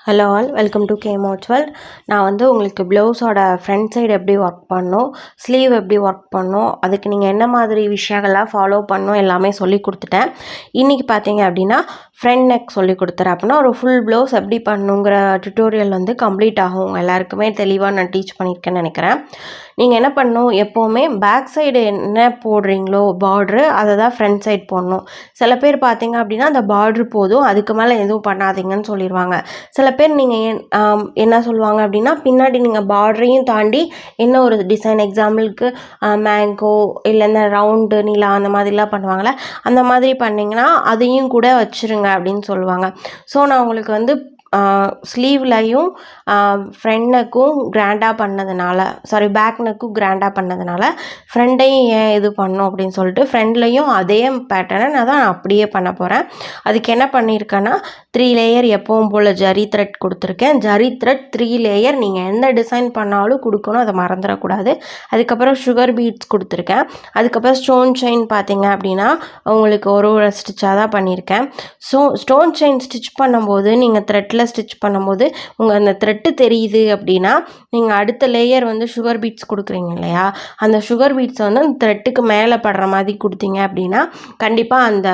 Hello all, welcome to கேமோட்ஸ் world. நான் வந்து உங்களுக்கு ப்ளவுஸோட ஃப்ரண்ட் சைடு எப்படி ஒர்க் பண்ணணும், ஸ்லீவ் எப்படி ஒர்க் பண்ணணும், அதுக்கு நீங்கள் என்ன மாதிரி விஷயங்கள்லாம் ஃபாலோ பண்ணணும் எல்லாமே சொல்லி கொடுத்துட்டேன். இன்றைக்கி பார்த்தீங்க அப்படின்னா ஃப்ரண்ட் நெக் சொல்லி கொடுத்துறேன். அப்படின்னா ஒரு ஃபுல் ப்ளவுஸ் எப்படி பண்ணணுங்கிற டுட்டோரியல் வந்து கம்ப்ளீட் ஆகும். எல்லாருக்குமே தெளிவாக நான் டீச் பண்ணியிருக்கேன்னு நினைக்கிறேன். நீங்கள் என்ன பண்ணணும், எப்போவுமே பேக் சைடு என்ன போடுறீங்களோ பார்ட்ரு அதை தான் ஃப்ரண்ட் சைடு போடணும். சில பேர் பார்த்தீங்க அப்படின்னா அந்த பார்ட்ரு போதும், அதுக்கு மேலே எதுவும் பண்ணாதீங்கன்னு சொல்லிடுவாங்க. சில பேர் நீங்கள் என்ன சொல்லுவாங்க அப்படின்னா பின்னாடி நீங்கள் பார்டரையும் தாண்டி என்ன ஒரு டிசைன், எக்ஸாம்பிளுக்கு மேங்கோ இல்லை இந்த ரவுண்டு நிலா அந்த மாதிரிலாம் பண்ணுவாங்களே, அந்த மாதிரி பண்ணிங்கன்னா அதையும் கூட வச்சுருங்க அப்படின்னு சொல்லுவாங்க. ஸோ நான் உங்களுக்கு வந்து ஸ்லீவ்லையும் ஃப்ரண்ட் நெக்கும் கிராண்டாக பண்ணதுனால, பேக் நெக்கும் கிராண்டாக பண்ணதுனால ஃப்ரண்ட்டையும் ஏன் இது பண்ணோம் அப்படின்னு சொல்லிட்டு ஃப்ரண்ட்லையும் அதே பேட்டர்னை நான் தான் அப்படியே பண்ண போகிறேன். அதுக்கு என்ன பண்ணியிருக்கேன்னா 3 லேயர் எப்பவும் போல் ஜரி த்ரெட் கொடுத்துருக்கேன். ஜரி த்ரெட் 3 லேயர் நீங்கள் எந்த டிசைன் பண்ணாலும் கொடுக்கணும், அதை மறந்துடக்கூடாது. அதுக்கப்புறம் சுகர் பீட்ஸ் கொடுத்துருக்கேன். அதுக்கப்புறம் ஸ்டோன் செயின் பார்த்தீங்க அப்படின்னா உங்களுக்கு ஒரு ஸ்டிச்சாக தான் பண்ணியிருக்கேன். ஸோ ஸ்டோன் செயின் ஸ்டிச் பண்ணும்போது நீங்கள் த்ரெட்டில் ஸ்டிச் பண்ணும்போது உங்கள் அந்த த்ரெட்டு தெரியுது அப்படின்னா நீங்கள் அடுத்த லேயர் வந்து சுகர் பீட்ஸ் கொடுக்குறீங்க இல்லையா, அந்த சுகர் பீட்ஸை வந்து அந்த த்ரெட்டுக்கு மேலே படுற மாதிரி கொடுத்தீங்க அப்படின்னா கண்டிப்பாக அந்த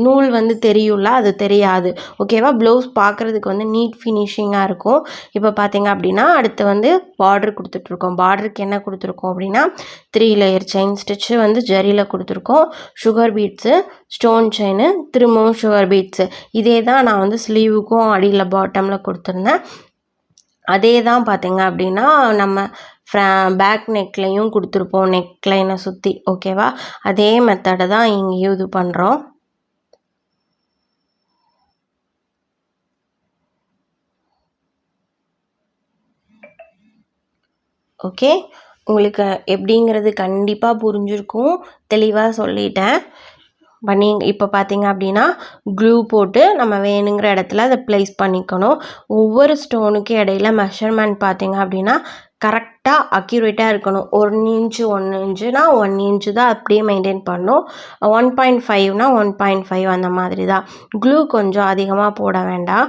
நூல் வந்து தெரியும்ல, அது தெரியாது. ஓகேவா? ப்ளவுஸ் பார்க்குறதுக்கு வந்து நீட் ஃபினிஷிங்காக இருக்கும். இப்போ பார்த்தீங்க அப்படின்னா அடுத்து வந்து பார்டர் கொடுத்துட்ருக்கோம். பார்டருக்கு என்ன கொடுத்துருக்கோம் அப்படின்னா 3 லேயர் செயின் ஸ்டிச்சு வந்து ஜரியில் கொடுத்துருக்கோம். சுகர் பீட்ஸு, ஸ்டோன் செயினு, திரும்பவும் சுகர் பீட்ஸு. இதே தான் நான் வந்து ஸ்லீவுக்கும் அடியில் பாட்டமில் கொடுத்துருந்தேன். அதே தான் பார்த்தீங்க அப்படின்னா நம்ம பேக் நெக்லையும் கொடுத்துருப்போம், நெக் லைனை சுற்றி. ஓகேவா? அதே மெத்தடை தான் இங்கேயும் இது பண்ணுறோம். ஓகே, உங்களுக்கு எப்படிங்கிறது கண்டிப்பாக புரிஞ்சிருக்கும். தெளிவாக சொல்லிட்டேன். இப்போ பார்த்தீங்க அப்படின்னா க்ளூ போட்டு நம்ம வேணுங்கிற இடத்துல அதை ப்ளேஸ் பண்ணிக்கணும். ஒவ்வொரு ஸ்டோனுக்கு இடையில மெஷர்மெண்ட் பார்த்தீங்க அப்படின்னா கரெக்டாக அக்யூரேட்டாக இருக்கணும். 1 இன்ச்சு 1 இன்ச்சுனா 1 இன்ச்சு தான் அப்படியே மெயின்டைன் பண்ணணும். 1.5னா 1.5 அந்த மாதிரி தான். க்ளூ கொஞ்சம் அதிகமாக போட வேண்டாம்.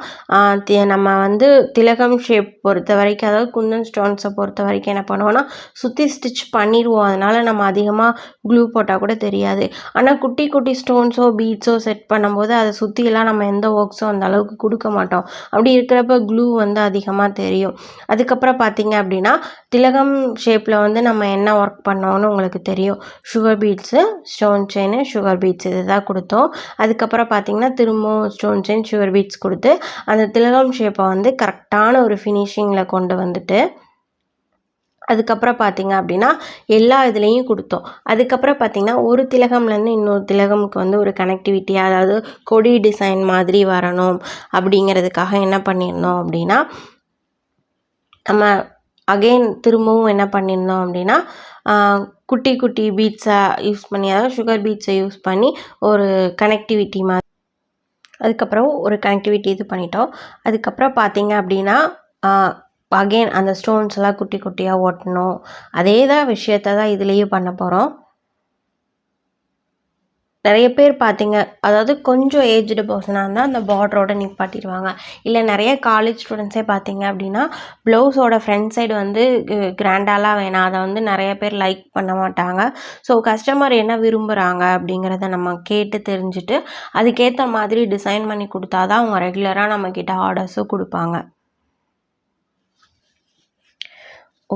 நம்ம வந்து திலகம் ஷேப் பொறுத்த வரைக்கும், அதாவது குந்தன் ஸ்டோன்ஸை பொறுத்த வரைக்கும் என்ன பண்ணுவோன்னா சுற்றி ஸ்டிச் பண்ணிடுவோம். அதனால் நம்ம அதிகமாக க்ளூ போட்டால் கூட தெரியாது. ஆனால் குட்டி குட்டி ஸ்டோன்ஸோ பீட்ஸோ செட் பண்ணும்போது அதை சுற்றிலாம் நம்ம எந்த ஒர்க்ஸோ அந்த அளவுக்கு கொடுக்க மாட்டோம். அப்படி இருக்கிறப்ப க்ளூ வந்து அதிகமாக தெரியும். அதுக்கப்புறம் பார்த்தீங்க அப்படின்னா திலகம் ஷேப்பில் வந்து நம்ம என்ன ஒர்க் பண்ணோன்னு உங்களுக்கு தெரியும். Sugar beets, stone chain, sugar beets இது தான் கொடுத்தோம். அதுக்கப்புறம் பார்த்தீங்கன்னா திரும்பவும் ஸ்டோன் செயின், சுகர் பீட்ஸ் கொடுத்து அந்த திலகம் ஷேப்பை வந்து கரெக்டான ஒரு ஃபினிஷிங்கில் கொண்டு வந்துட்டு அதுக்கப்புறம் பார்த்தீங்க அப்படின்னா எல்லா இதுலேயும் கொடுத்தோம். அதுக்கப்புறம் பார்த்தீங்கன்னா ஒரு திலகம்லேருந்து இன்னொரு திலகமுக்கு வந்து ஒரு கனெக்டிவிட்டி, அதாவது கொடி டிசைன் மாதிரி வரணும் அப்படிங்கிறதுக்காக என்ன பண்ணியிருந்தோம் அப்படின்னா நம்ம அகெயின் திரும்பவும் என்ன பண்ணியிருந்தோம் அப்படின்னா குட்டி குட்டி பீட்ஸை யூஸ் பண்ணி, அதாவது சுகர் பீட்ஸை யூஸ் பண்ணி ஒரு கனெக்டிவிட்டி மாதிரி, அதுக்கப்புறம் ஒரு கனெக்டிவிட்டி இது பண்ணிட்டோம். அதுக்கப்புறம் பார்த்தீங்க அப்படின்னா அகெயின் அந்த ஸ்டோன்ஸ் எல்லாம் குட்டி குட்டியாக ஒட்டணும். அதே தான் விஷயத்தை தான் இதுலேயும் பண்ண போகிறோம். நிறைய பேர் பார்த்தீங்க, அதாவது கொஞ்சம் ஏஜ்டு பர்சனாக இருந்தால் அந்த பார்டரோட நிப்பாட்டிடுவாங்க. இல்லை நிறைய காலேஜ் ஸ்டூடெண்ட்ஸே பார்த்தீங்க அப்படின்னா ப்ளவுஸோட ஃப்ரண்ட் சைடு வந்து கிராண்டாலாம் வேணாம், அதை வந்து நிறைய பேர் லைக் பண்ண மாட்டாங்க. ஸோ கஸ்டமர் என்ன விரும்புகிறாங்க அப்படிங்கிறத நம்ம கேட்டு தெரிஞ்சுட்டு அதுக்கேற்ற மாதிரி டிசைன் பண்ணி கொடுத்தா தான் அவங்க ரெகுலராக நம்மக்கிட்ட ஆர்டர்ஸும் கொடுப்பாங்க.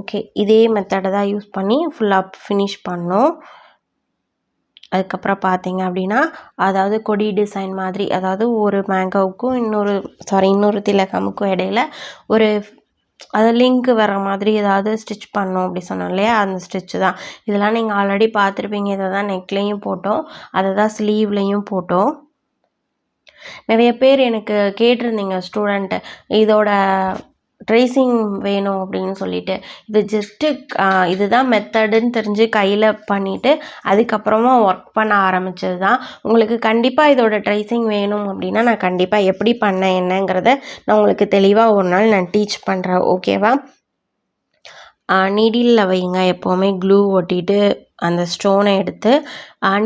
ஓகே, இதே மெத்தடை தான் யூஸ் பண்ணி ஃபுல்லாக ஃபினிஷ் பண்ணோம். அதுக்கப்புறம் பார்த்தீங்க அப்படின்னா அதாவது கொடி டிசைன் மாதிரி, அதாவது ஒரு மேங்கோவுக்கும் இன்னொரு திலகமுக்கும் இடையில ஒரு அது லிங்க் வர மாதிரி ஏதாவது ஸ்டிச் பண்ணோம் அப்படி சொன்னோம் இல்லையா, அந்த ஸ்டிச்சு தான். இதெல்லாம் நீங்கள் ஆல்ரெடி பார்த்துருப்பீங்க. இதை தான் நெக்லையும் போட்டோம், அதை தான் ஸ்லீவ்லையும் போட்டோம். நிறைய பேர் எனக்கு கேட்டிருந்தீங்க ஸ்டூடெண்ட்டு, இதோட ட்ரேசிங் வேணும் அப்படின்னு சொல்லிட்டு. இது ஜஸ்ட்டு இதுதான் மெத்தடுன்னு தெரிஞ்சு கையில் பண்ணிவிட்டு அதுக்கப்புறமா ஒர்க் பண்ண ஆரம்பித்தது தான். உங்களுக்கு கண்டிப்பாக இதோட ட்ரேசிங் வேணும் அப்படின்னா நான் கண்டிப்பாக எப்படி பண்ணேன் என்னங்கிறத நான் உங்களுக்கு தெளிவாக ஒரு நாள் நான் டீச் பண்ணுறேன். ஓகேவா? நீடிலில் வைங்க. எப்போவுமே க்ளூ ஒட்டிட்டு அந்த ஸ்டோனை எடுத்து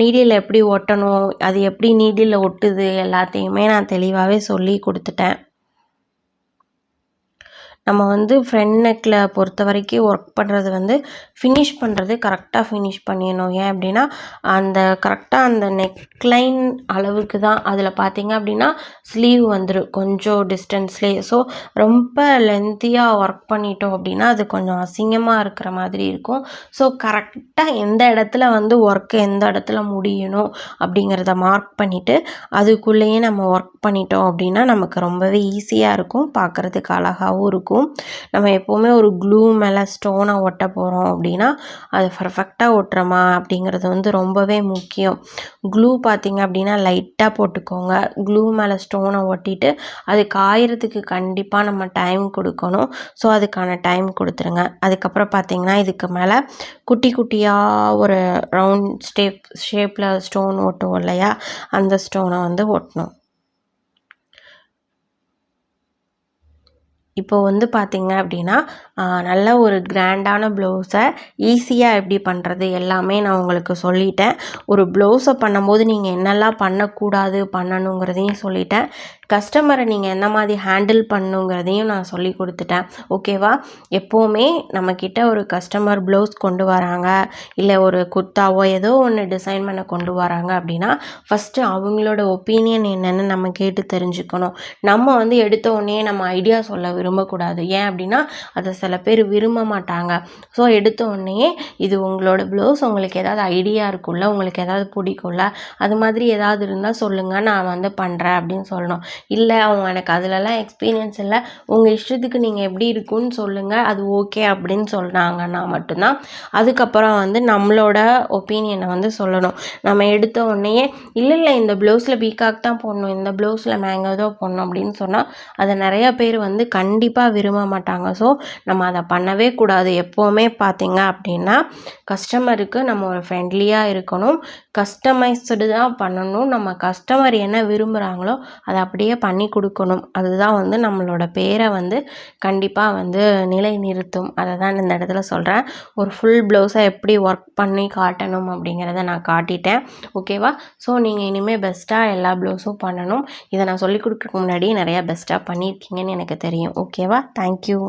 நீடிலில் எப்படி ஒட்டணும், அது எப்படி நீடிலில் ஒட்டுது எல்லாத்தையுமே நான் தெளிவாகவே சொல்லி கொடுத்துட்டேன். நம்ம வந்து ஃப்ரண்ட் நெக்கில் பொறுத்த வரைக்கும் ஒர்க் பண்ணுறது வந்து ஃபினிஷ் பண்ணுறது கரெக்டாக ஃபினிஷ் பண்ணிடணும். ஏன் அப்படின்னா அந்த கரெக்டாக அந்த நெக்லைன் அளவுக்கு தான் அதில் பார்த்தீங்க அப்படின்னா ஸ்லீவ் வந்துடும் கொஞ்சம் டிஸ்டன்ஸ்லேயே. ஸோ ரொம்ப லென்த்தியாக ஒர்க் பண்ணிட்டோம் அப்படின்னா அது கொஞ்சம் அசிங்கமாக இருக்கிற மாதிரி இருக்கும். ஸோ கரெக்டாக எந்த இடத்துல வந்து ஒர்க்கு எந்த இடத்துல முடியணும் அப்படிங்கிறத மார்க் பண்ணிவிட்டு அதுக்குள்ளேயே நம்ம ஒர்க் பண்ணிட்டோம் அப்படின்னா நமக்கு ரொம்பவே ஈஸியாக இருக்கும், பார்க்குறதுக்கு அழகாகவும் இருக்கும். நம்ம எப்போவுமே ஒரு க்ளூ மேலே ஸ்டோனை ஒட்ட போகிறோம் அப்படின்னா அது பர்ஃபெக்டாக ஒட்டுறோமா அப்படிங்கிறது வந்து ரொம்பவே முக்கியம். க்ளூ பார்த்திங்க அப்படின்னா லைட்டாக போட்டுக்கோங்க. க்ளூ மேலே ஸ்டோனை ஒட்டிட்டு அது காயறதுக்கு கண்டிப்பாக நம்ம டைம் கொடுக்கணும். ஸோ அதுக்கான டைம் கொடுத்துருங்க. அதுக்கப்புறம் பார்த்திங்கன்னா இதுக்கு மேலே குட்டி குட்டியாக ஒரு ரவுண்ட் ஷேப்பில் ஸ்டோன் ஒட்டுவோம் இல்லையா, அந்த ஸ்டோனை வந்து ஒட்டணும். இப்போ வந்து பார்த்திங்க அப்படின்னா நல்ல ஒரு கிராண்டான ப்ளவுஸை ஈஸியாக எப்படி பண்ணுறது எல்லாமே நான் உங்களுக்கு சொல்லிட்டேன். ஒரு ப்ளவுஸை பண்ணும்போது நீங்கள் என்னெல்லாம் பண்ணக்கூடாது பண்ணணுங்கிறதையும் சொல்லிட்டேன். கஸ்டமரை நீங்கள் எந்த மாதிரி ஹேண்டில் பண்ணுங்கிறதையும் நான் சொல்லி கொடுத்துட்டேன். ஓகேவா? எப்போவுமே நம்மக்கிட்ட ஒரு கஸ்டமர் ப்ளவுஸ் கொண்டு வராங்க, இல்லை ஒரு குர்த்தாவோ ஏதோ ஒன்று டிசைன் பண்ண கொண்டு வராங்க அப்படின்னா ஃபஸ்ட்டு அவங்களோட ஒப்பீனியன் என்னென்னு நம்ம கேட்டு தெரிஞ்சுக்கணும். நம்ம வந்து எடுத்த உடனே நம்ம ஐடியா சொல்ல விரும்பக்கூடாது. ஏன் அப்படின்னா அதை சில பேர் விரும்ப மாட்டாங்க. ஸோ எடுத்த உடனே இது உங்களோட ப்ளவுஸ், உங்களுக்கு ஏதாவது ஐடியா இருக்குல்ல, உங்களுக்கு ஏதாவது பிடிக்கும்ல, அது மாதிரி ஏதாவது இருந்தால் சொல்லுங்கள், நான் வந்து பண்ணுறேன் அப்படின்னு சொல்லணும். இல்லை அவங்க எனக்கு அதிலலாம் எக்ஸ்பீரியன்ஸ் இல்லை, உங்கள் இஷ்டத்துக்கு நீங்கள் எப்படி இருக்குன்னு சொல்லுங்கள், அது ஓகே அப்படின்னு சொன்னாங்கன்னா மட்டும்தான் அதுக்கப்புறம் வந்து நம்மளோட ஒப்பீனியனை வந்து சொல்லணும். நம்ம எடுத்த உடனே இல்லை இந்த ப்ளவுஸில் பீகாக் தான் போடணும், இந்த ப்ளவுஸில் மேங்கோ தான் போடணும் அப்படின்னு சொன்னால் அதை நிறையா பேர் வந்து கண்டிப்பாக விரும்ப மாட்டாங்க. ஸோ நம்ம அதை பண்ணவே கூடாது. எப்போவுமே பார்த்திங்க அப்படின்னா கஸ்டமருக்கு நம்ம ஒரு ஃப்ரெண்ட்லியாக இருக்கணும், கஸ்டமைஸ்டு தான் பண்ணணும். நம்ம கஸ்டமர் என்ன விரும்புகிறாங்களோ அதை அப்படியே பண்ணி கொடுக்கணும். அதுதான் வந்து நம்மளோட பேரை வந்து கண்டிப்பாக வந்து நிலை நிறுத்தும். அதை தான் இந்த இடத்துல சொல்கிறேன். ஒரு ஃபுல் ப்ளவுஸை எப்படி ஒர்க் பண்ணி காட்டணும் அப்படிங்கிறத நான் காட்டிட்டேன். ஓகேவா? ஸோ நீங்கள் இனிமேல் பெஸ்ட்டாக எல்லா ப்ளவுஸும் பண்ணணும். இதை நான் சொல்லிக் கொடுக்குறதுக்கு முன்னாடி நிறையா பெஸ்ட்டாக பண்ணியிருக்கீங்கன்னு எனக்கு தெரியும். ஓகேவா? தேங்க்யூ.